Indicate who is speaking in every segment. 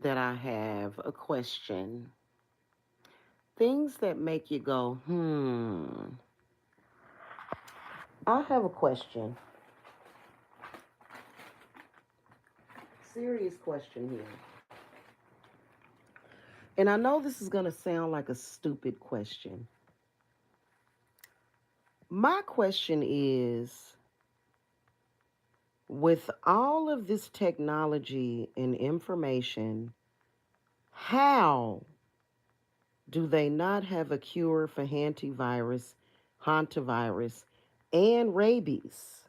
Speaker 1: that I have a question. Things that make you go, I have a question. Serious question here. And I know this is going to sound like a stupid question. My question is, with all of this technology and information, how do they not have a cure for hantavirus, and rabies?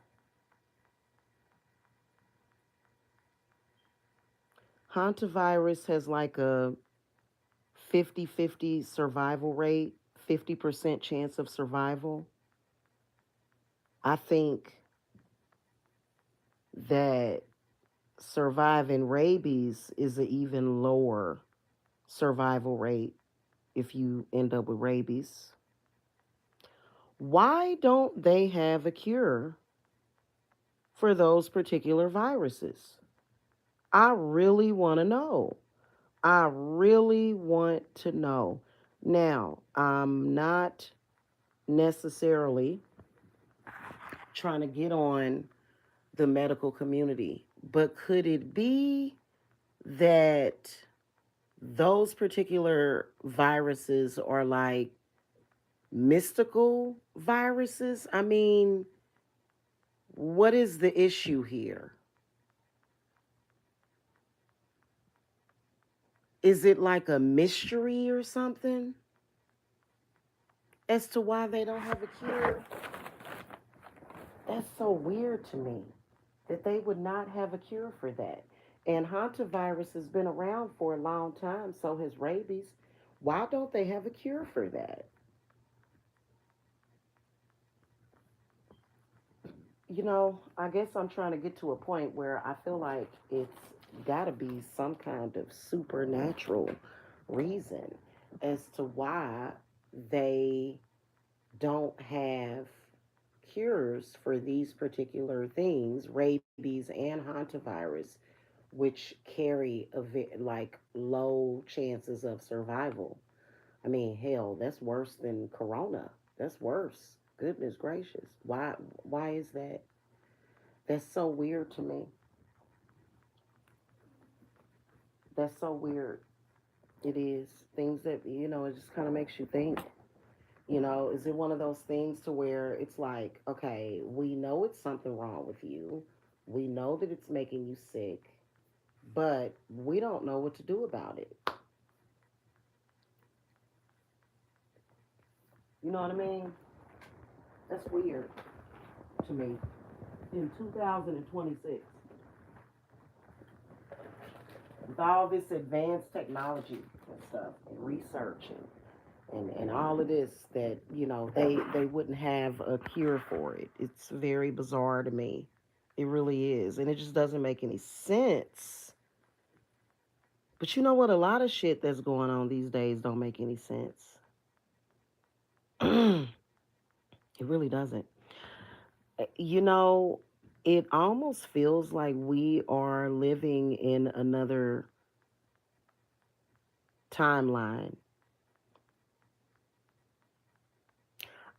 Speaker 1: Hantavirus has like a 50-50 survival rate, 50% chance of survival. I think that surviving rabies is an even lower survival rate if you end up with rabies. Why don't they have a cure for those particular viruses? I really want to know. I really want to know. Now, I'm not necessarily trying to get on the medical community, but could it be that those particular viruses are like mystical viruses? I mean, what is the issue here? Is it like a mystery or something as to why they don't have a cure? That's so weird to me that they would not have a cure for that. And hantavirus has been around for a long time, so has rabies. Why don't they have a cure for that? I guess I'm trying to get to a point where I feel like it's got to be some kind of supernatural reason as to why they don't have cures for these particular things, rabies and hantavirus, which carry like low chances of survival. I mean, hell, that's worse than corona. That's worse. Goodness gracious. Why is that? That's so weird to me. That's so weird. It is. Things that, it just kind of makes you think. Is it one of those things to where it's like, okay, we know it's something wrong with you. We know that it's making you sick, but we don't know what to do about it. You know what I mean? That's weird to me. In 2026, with all this advanced technology and stuff and research and all of this, that they wouldn't have a cure for it. It's very bizarre to me. It really is, and it just doesn't make any sense. But you know what? A lot of shit that's going on these days don't make any sense. It really doesn't. You know, it almost feels like we are living in another timeline.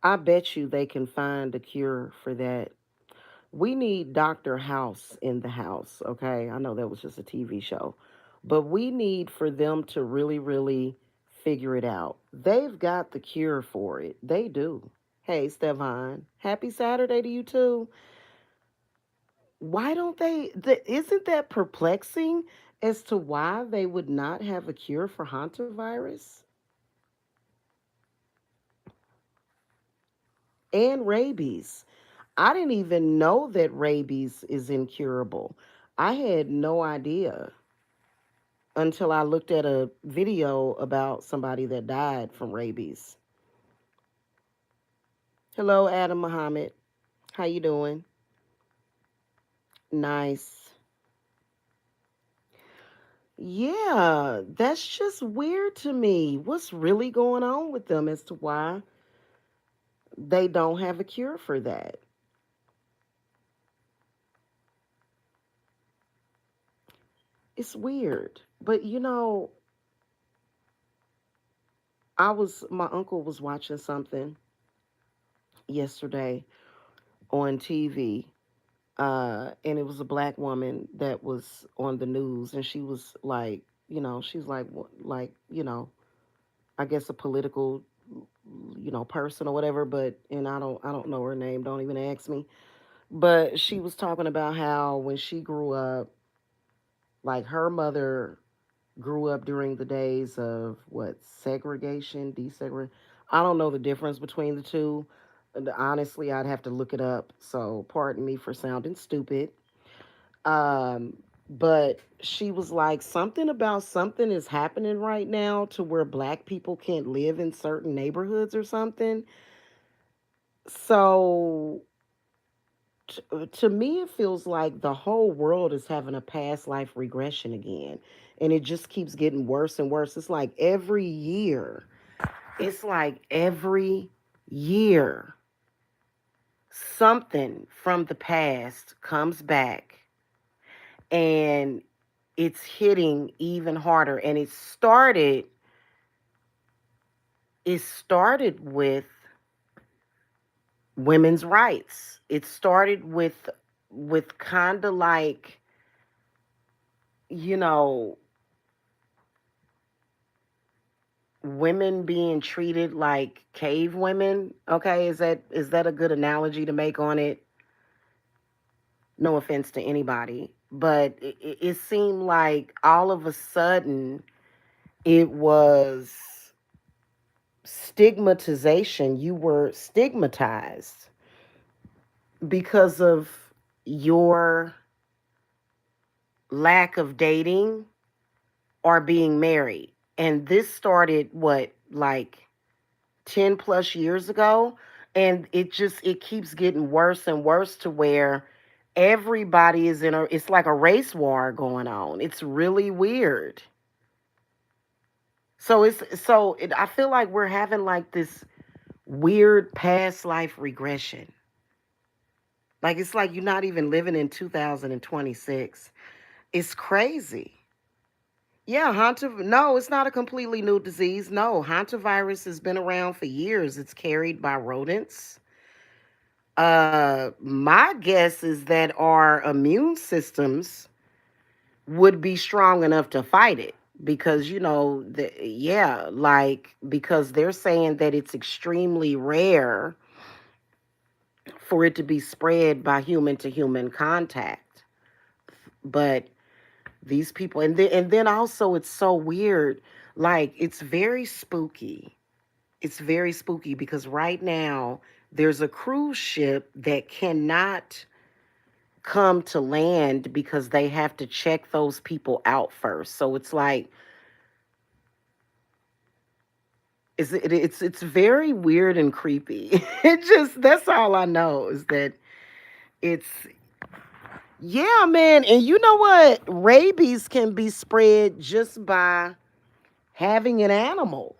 Speaker 1: I bet you they can find a cure for that. We need Dr. House in the house, okay? I know that was just a TV show, but we need for them to really, really figure it out. They've got the cure for it. They do. Hey, Stefan, happy Saturday to you too. Why don't they? Isn't that perplexing as to why they would not have a cure for hantavirus and rabies? I didn't even know that rabies is incurable. I had no idea until I looked at a video about somebody that died from rabies. Hello, Adam Muhammad. How you doing? Nice. Yeah, that's just weird to me. What's really going on with them as to why they don't have a cure for that? It's weird. But my uncle was watching something yesterday on TV, and it was a black woman that was on the news, and she was like, she's like, like, I guess a political, person or whatever. But and I don't know her name. Don't even ask me. But she was talking about how when she grew up, like her mother grew up during the days of what, segregation, desegregation. I don't know the difference between the two. And honestly, I'd have to look it up. So pardon me for sounding stupid. Um, but she was like, something about something is happening right now to where black people can't live in certain neighborhoods or something. So to me, it feels like the whole world is having a past life regression again. And it just keeps getting worse and worse. It's like every year, something from the past comes back and it's hitting even harder. And it started with women's rights. It started with kind of like, you know, women being treated like cave women. Okay, is that a good analogy to make on it? No offense to anybody, but it seemed like all of a sudden it was stigmatization. You were stigmatized because of your lack of dating or being married. And this started what, like 10 plus years ago, and it keeps getting worse and worse to where everybody is it's like a race war going on. It's really weird. I feel like we're having like this weird past life regression. Like it's like you're not even living in 2026. It's crazy. Yeah, no, it's not a completely new disease. No, hantavirus has been around for years. It's carried by rodents. My guess is that our immune systems would be strong enough to fight it because yeah, like because they're saying that it's extremely rare for it to be spread by human to human contact. But these people, and then also it's so weird. Like it's very spooky. It's very spooky because right now there's a cruise ship that cannot come to land because they have to check those people out first. So it's like it's very weird and creepy. It just That's all I know is that it's yeah, man. And you know what? Rabies can be spread just by having an animal.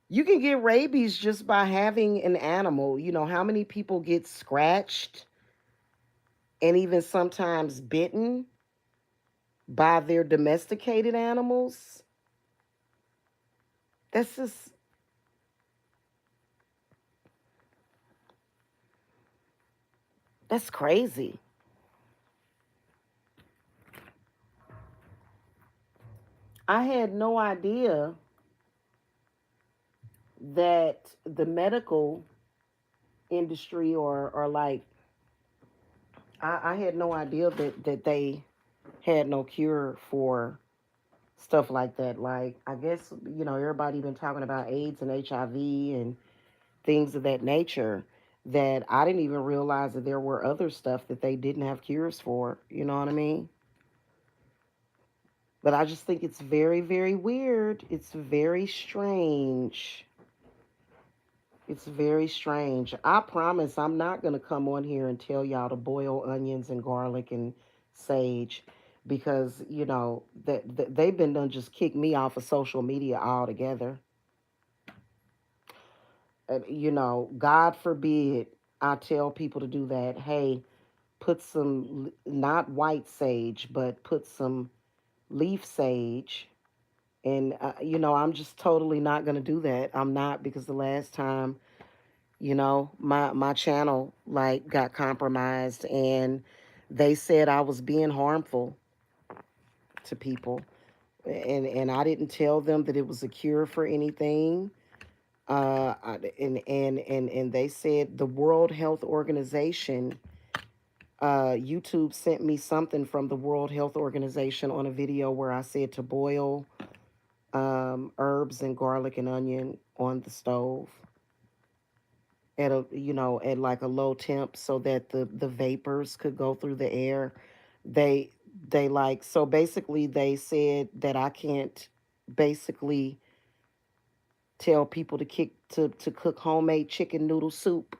Speaker 1: You can get rabies just by having an animal. You know how many people get scratched and even sometimes bitten by their domesticated animals? That's just that's crazy. I had no idea that the medical industry or like I had no idea that they had no cure for stuff like that. Like I guess everybody been talking about AIDS and HIV and things of that nature that I didn't even realize that there were other stuff that they didn't have cures for. You know what I mean? But I just think it's very, very weird. It's very strange. It's very strange. I promise I'm not going to come on here and tell y'all to boil onions and garlic and sage because, that they've been done just kick me off of social media altogether. God forbid I tell people to do that. Hey, put some, not white sage, but put some leaf sage. And, I'm just totally not going to do that. I'm not, because the last time, my channel like got compromised, and they said I was being harmful to people. And I didn't tell them that it was a cure for anything. And they said the World Health Organization, YouTube sent me something from the World Health Organization on a video where I said to boil herbs and garlic and onion on the stove at at like a low temp, so that the vapors could go through the air. They they like, so basically they said that I can't basically tell people to cook homemade chicken noodle soup.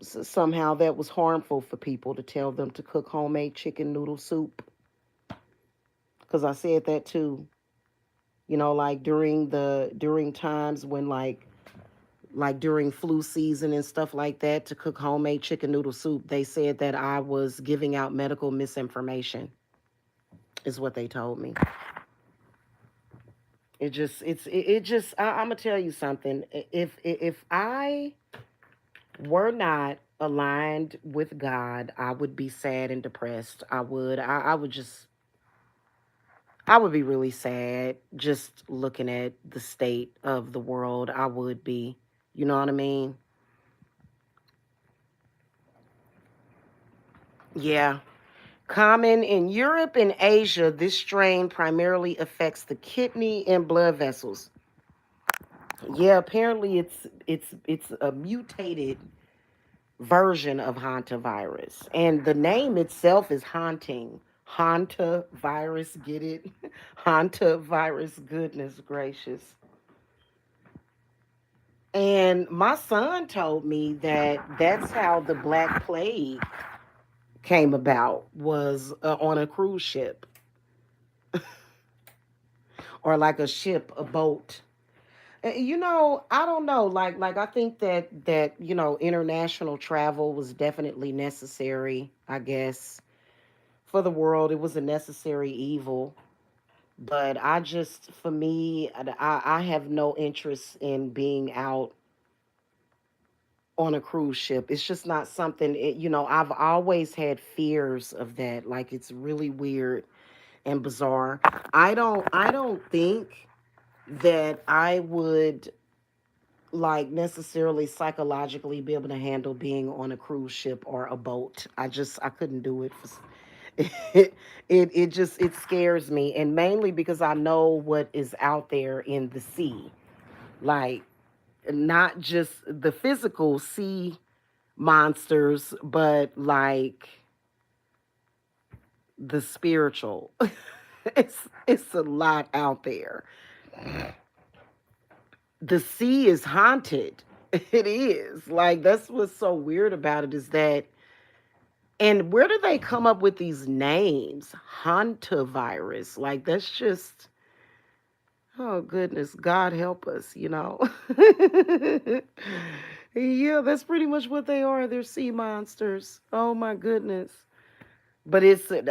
Speaker 1: Somehow that was harmful for people to tell them to cook homemade chicken noodle soup, because I said that too. Like during times when like during flu season and stuff like that, to cook homemade chicken noodle soup, they said that I was giving out medical misinformation, is what they told me. I'm gonna tell you something. If I were not aligned with God, I would be sad and depressed. I would just, I would be really sad just looking at the state of the world. I would be. You know what I mean? Yeah. Common in Europe and Asia, this strain primarily affects the kidney and blood vessels. Yeah, apparently it's a mutated version of hantavirus, and the name itself is haunting. Hantavirus, get it? Hantavirus, goodness gracious. And my son told me that that's how the Black Plague came about, was on a cruise ship, or like a ship, a boat. I don't know. Like I think that international travel was definitely necessary. I guess for the world, it was a necessary evil. But I just, for me, I have no interest in being out on a cruise ship. It's just not something. I've always had fears of that. Like, it's really weird and bizarre. I don't think that I would like necessarily psychologically be able to handle being on a cruise ship or a boat. I couldn't do it. It scares me, and mainly because I know what is out there in the sea. Like, not just the physical sea monsters, but like the spiritual. It's a lot out there. The sea is haunted. It is. Like, that's what's so weird about it, is that, and where do they come up with these names? Hantavirus. Like, that's just, oh goodness, God help us. Yeah, that's pretty much what they are. They're sea monsters. Oh my goodness. But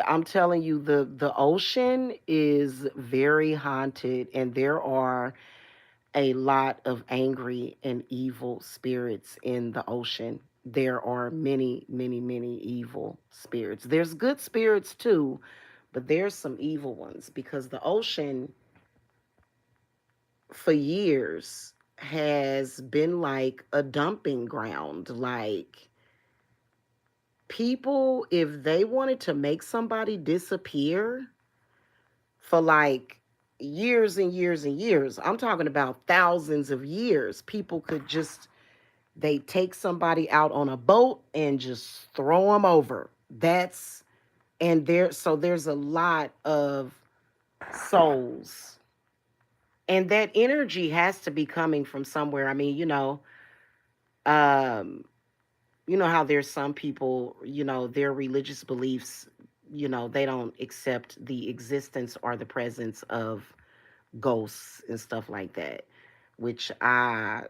Speaker 1: I'm telling you, the ocean is very haunted, and there are a lot of angry and evil spirits in the ocean. There are many, many, many evil spirits. There's good spirits too, but there's some evil ones, because the ocean for years has been like a dumping ground. Like, people, if they wanted to make somebody disappear for like years and years and years, I'm talking about thousands of years, people could just, they take somebody out on a boat and just throw them over. That's, and there's a lot of souls. And that energy has to be coming from somewhere. I mean, um, how there's some people, their religious beliefs, they don't accept the existence or the presence of ghosts and stuff like that, which I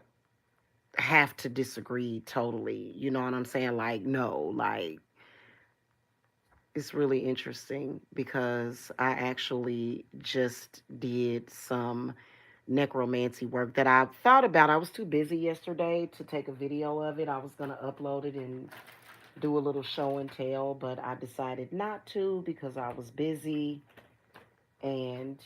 Speaker 1: have to disagree totally. You know what I'm saying? Like, no, like, It's really interesting because I actually just did some necromancy work that I thought about. I was too busy yesterday to take a video of it. I was going to upload it and do a little show and tell, but I decided not to because I was busy. And,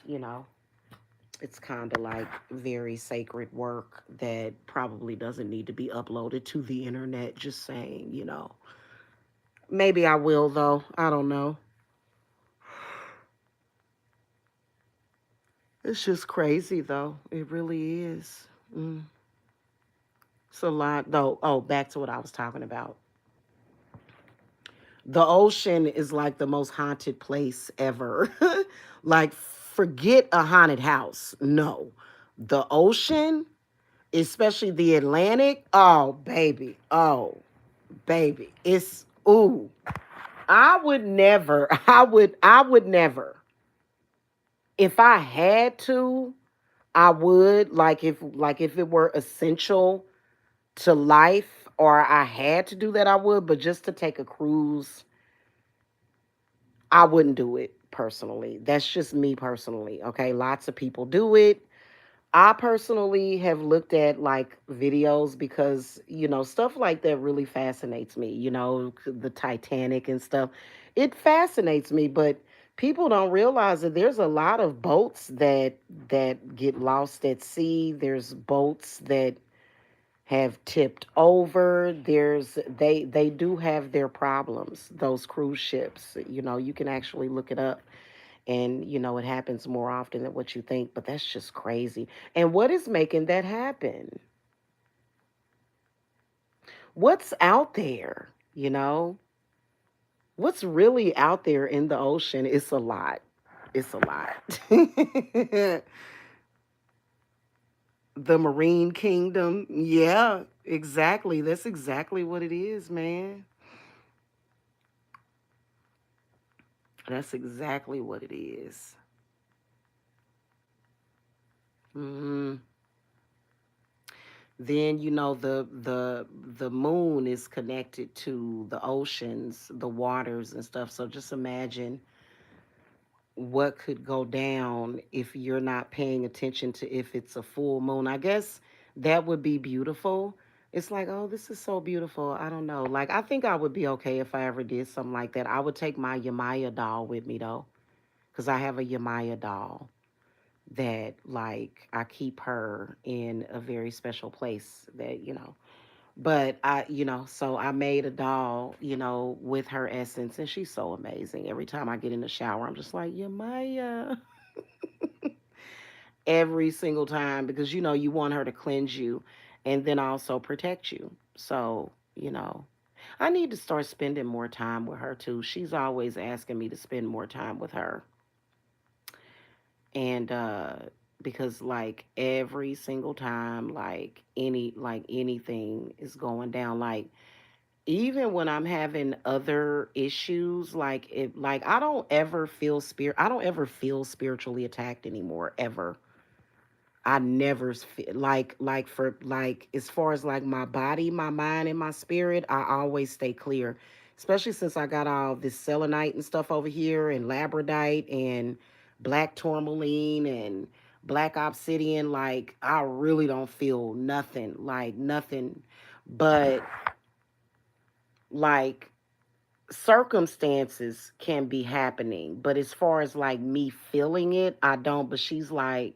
Speaker 1: it's kind of like very sacred work that probably doesn't need to be uploaded to the internet. Just saying. Maybe I will, though. I don't know. It's just crazy, though. It really is. Mm. It's a lot, though. Oh, back to what I was talking about. The ocean is like the most haunted place ever. Like, forget a haunted house. No. The ocean, especially the Atlantic, oh, baby. Oh, baby. It's, ooh. I would never, I would never. If I had to, I would, like if it were essential to life or I had to do that, I would. But just to take a cruise, I wouldn't do it personally. That's just me personally. Okay. Lots of people do it. I personally have looked at like videos because, stuff like that really fascinates me, the Titanic and stuff. It fascinates me, but people don't realize that there's a lot of boats that get lost at sea. There's boats that have tipped over. They do have their problems, those cruise ships. You can actually look it up, and it happens more often than what you think, but that's just crazy. And what is making that happen? What's out there? What's really out there in the ocean? It's a lot. It's a lot. The marine kingdom. Yeah, exactly. That's exactly what it is, man. That's exactly what it is. Mhm. Then the moon is connected to the oceans, the waters and stuff. So just imagine what could go down if you're not paying attention to if it's a full moon. I guess that would be beautiful. It's like, oh, this is so beautiful. I don't know. Like, I think I would be okay if I ever did something like that. I would take my Yamaya doll with me though, because I have a Yamaya doll that, like, I keep her in a very special place that. But so I made a doll, with her essence, and she's so amazing. Every time I get in the shower, I'm just like, yeah, Maya. Every single time, because you want her to cleanse you and then also protect you. So, I need to start spending more time with her too. She's always asking me to spend more time with her. And because like every single time, like anything is going down, like even when I'm having other issues, like I don't ever feel spiritually attacked anymore, ever. I never feel like for like as far as like my body, my mind, and my spirit, I always stay clear. Especially since I got all this selenite and stuff over here, and labradite and black tourmaline and black obsidian. Like, I really don't feel nothing, like nothing. But like, circumstances can be happening, but as far as like me feeling it, I don't. But she's like,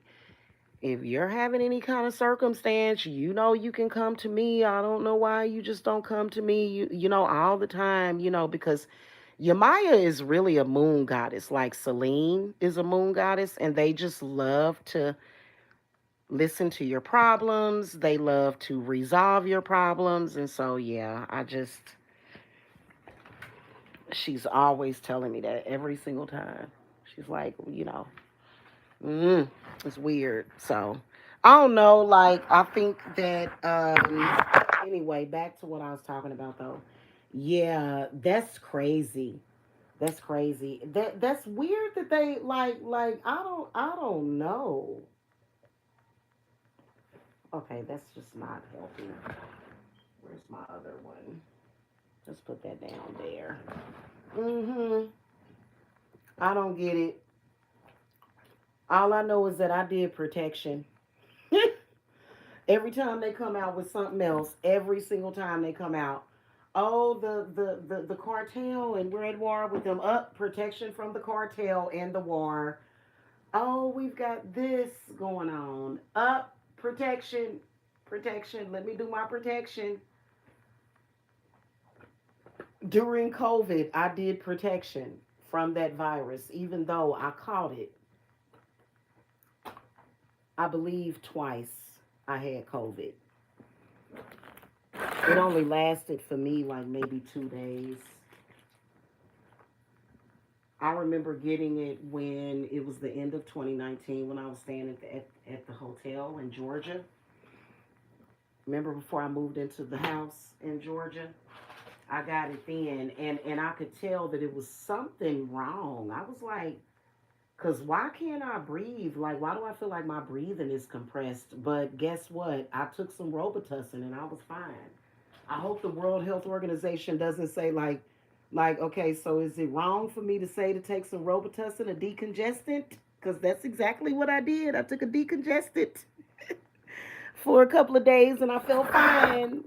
Speaker 1: if you're having any kind of circumstance, you can come to me. I don't know why you just don't come to me, all the time, because Yamaya is really a moon goddess. Like Celine is a moon goddess, and they just love to listen to your problems. They love to resolve your problems. And so, yeah, she's always telling me that every single time. She's like, Mm, it's weird. So I don't know. Like, I think that anyway, back to what I was talking about though. Yeah, that's crazy. That's crazy. That's weird that they like I don't know. Okay, that's just not healthy. Where's my other one? Let's put that down there. Mm-hmm. I don't get it. All I know is that I did protection. Every time they come out with something else, every single time they come out, oh, the cartel, and we're at war with them. Up, protection from the cartel and the war. Oh, we've got this going on. Up, protection, protection. Let me do my protection. During COVID, I did protection from that virus, even though I caught it, I believe twice. I had COVID. It only lasted for me like maybe 2 days. I remember getting it when it was the end of 2019 when I was staying at the hotel in Georgia. Remember before I moved into the house in Georgia? I got it then, and I could tell that it was something wrong. I was like, because why can't I breathe? Like, why do I feel like my breathing is compressed? But guess what? I took some Robitussin and I was fine. I hope the World Health Organization doesn't say okay, so is it wrong for me to say to take some Robitussin, a decongestant? Because that's exactly what I did. I took a decongestant for a couple of days and I felt fine.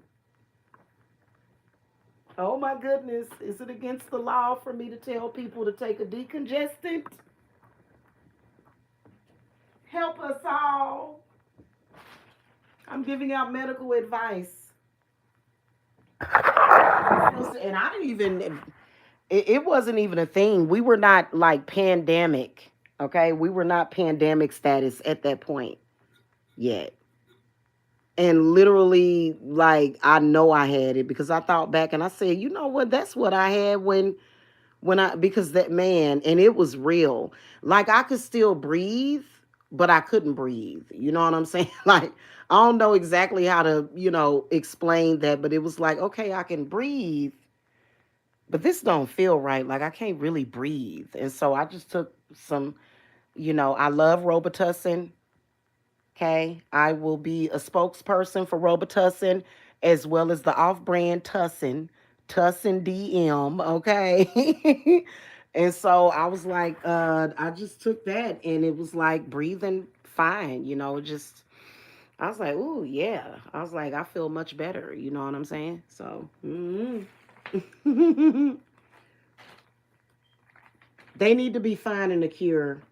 Speaker 1: Oh my goodness. Is it against the law for me to tell people to take a decongestant? Help us all. I'm giving out medical advice. And I didn't even, it wasn't even a thing. We were not like pandemic, okay? We were not pandemic status at that point yet. And literally, like, I know I had it because I thought back and I said, you know what? That's what I had because that man, and it was real. Like, I could still breathe, but I couldn't breathe. You know what I'm saying? Like, I don't know exactly how to, explain that, but it was like, okay, I can breathe, but this don't feel right. Like, I can't really breathe. And so I just took some, I love Robitussin. Okay. I will be a spokesperson for Robitussin as well as the off brand Tussin, Tussin DM. Okay. And so I was like, I just took that and it was like breathing fine, just, I was like, ooh, yeah. I was like, I feel much better. You know what I'm saying? So, they need to be finding a cure.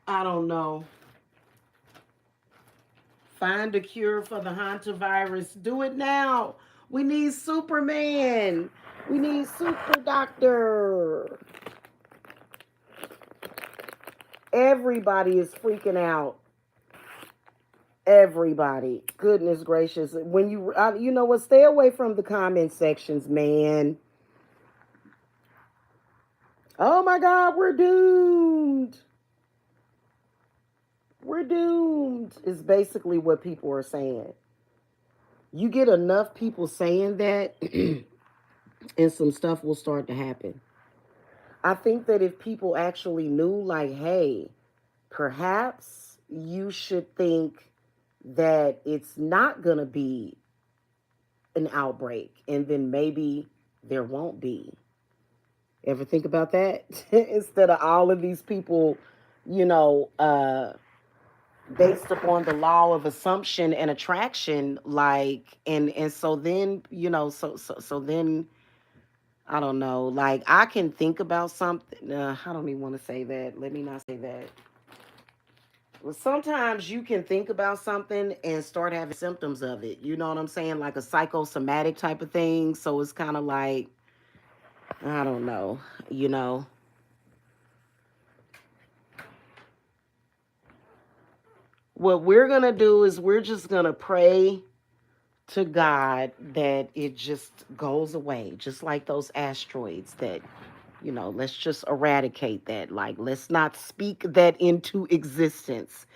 Speaker 1: I don't know. Find a cure for the hantavirus. Do it now. We need Superman. We need Super Doctor. Everybody is freaking out. Everybody. Goodness gracious. When you know what? Stay away from the comment sections, man. Oh my God, we're doomed. We're doomed, is basically what people are saying. You get enough people saying that, and some stuff will start to happen. I think that if people actually knew, like, hey, perhaps you should think that it's not going to be an outbreak, and then maybe there won't be. Ever think about that? Instead of all of these people, you know, uh, based upon the law of assumption and attraction, like, and so then, so then I don't know. Like, I can think about something. I don't even want to say that. Let me not say that. Well, sometimes you can think about something and start having symptoms of it. You know what I'm saying? Like a psychosomatic type of thing. So it's kind of like, I don't know, you know. What we're going to do is we're just going to pray to God that it just goes away, just like those asteroids that, let's just eradicate that. Like, let's not speak that into existence.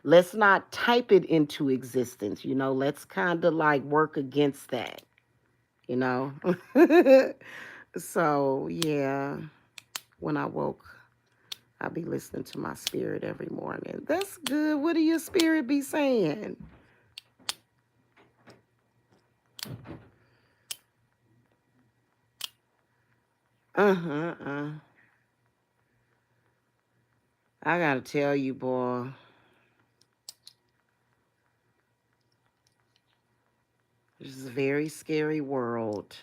Speaker 1: Let's not type it into existence. Let's kind of like work against that, you know? So, yeah, when I woke, I'll be listening to my spirit every morning. That's good. What do your spirit be saying? Uh-huh. I gotta tell you, boy, this is a very scary world.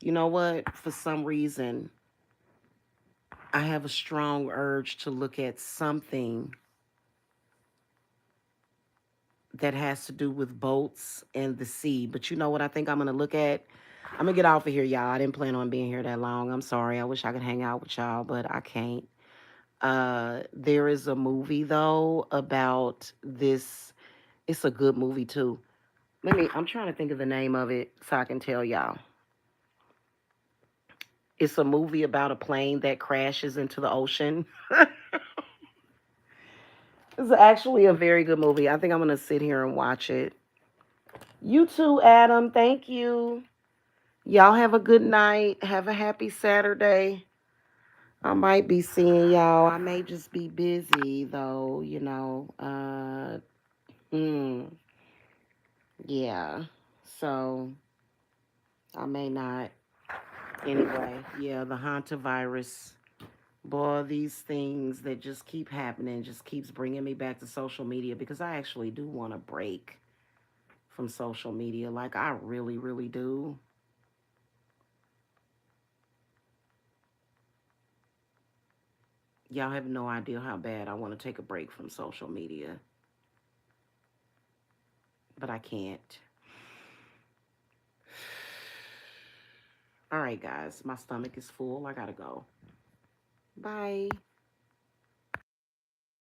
Speaker 1: You know what? For some reason, I have a strong urge to look at something that has to do with boats and the sea. But you know what I think I'm going to look at? I'm going to get off of here, y'all. I didn't plan on being here that long. I'm sorry. I wish I could hang out with y'all, but I can't. There is a movie, though, about this. It's a good movie, too. I'm trying to think of the name of it so I can tell y'all. It's a movie about a plane that crashes into the ocean. It's actually a very good movie. I think I'm going to sit here and watch it. You too, Adam. Thank you. Y'all have a good night. Have a happy Saturday. I might be seeing y'all. I may just be busy though, yeah. So I may not. Anyway, yeah, the hantavirus. Boy, these things that just keep happening just keeps bringing me back to social media because I actually do want to break from social media. Like I really, really do. Y'all have no idea how bad I want to take a break from social media, but I can't. All right, guys, my stomach is full. I gotta go. Bye.